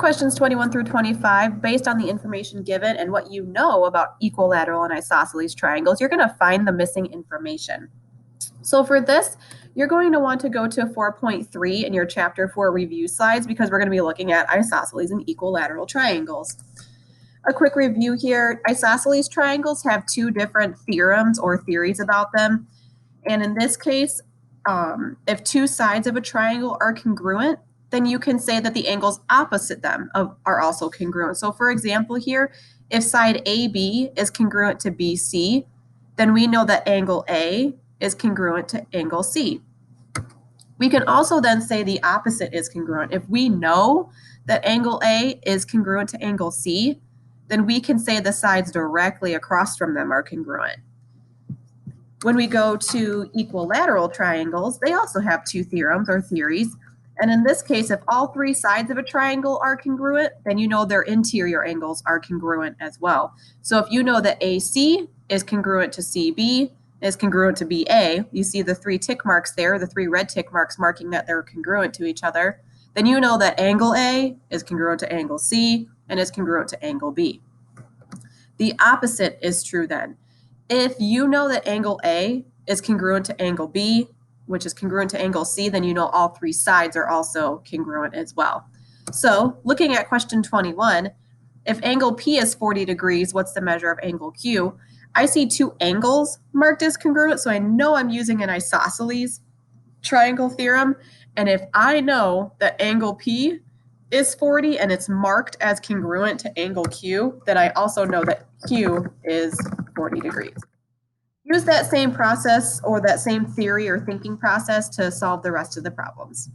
Questions 21 through 25, based on the information given and what you know about equilateral and isosceles triangles, you're going to find the missing information. So for this, you're going to want to go to 4.3 in your chapter 4 review slides because we're going to be looking at isosceles and equilateral triangles. A quick review here, isosceles triangles have two different theorems or theories about them. And in this case, if two sides of a triangle are congruent, then you can say that the angles opposite them are also congruent. So for example here, if side AB is congruent to BC, then we know that angle A is congruent to angle C. We can also then say the opposite is congruent. If we know that angle A is congruent to angle C, then we can say the sides directly across from them are congruent. When we go to equilateral triangles, they also have two theorems or theories. And in this case, if all three sides of a triangle are congruent, then you know their interior angles are congruent as well. So if you know that AC is congruent to CB, is congruent to BA, you see the three tick marks there, the three red tick marks marking that they're congruent to each other, then you know that angle A is congruent to angle C and is congruent to angle B. The opposite is true then. If you know that angle A is congruent to angle B, which is congruent to angle C, then you know all three sides are also congruent as well. So looking at question 21, if angle P is 40 degrees, what's the measure of angle Q? I see two angles marked as congruent, so I know I'm using an isosceles triangle theorem. And if I know that angle P is 40 and it's marked as congruent to angle Q, then I also know that Q is 40 degrees. Use that same process or that same theory or thinking process to solve the rest of the problems.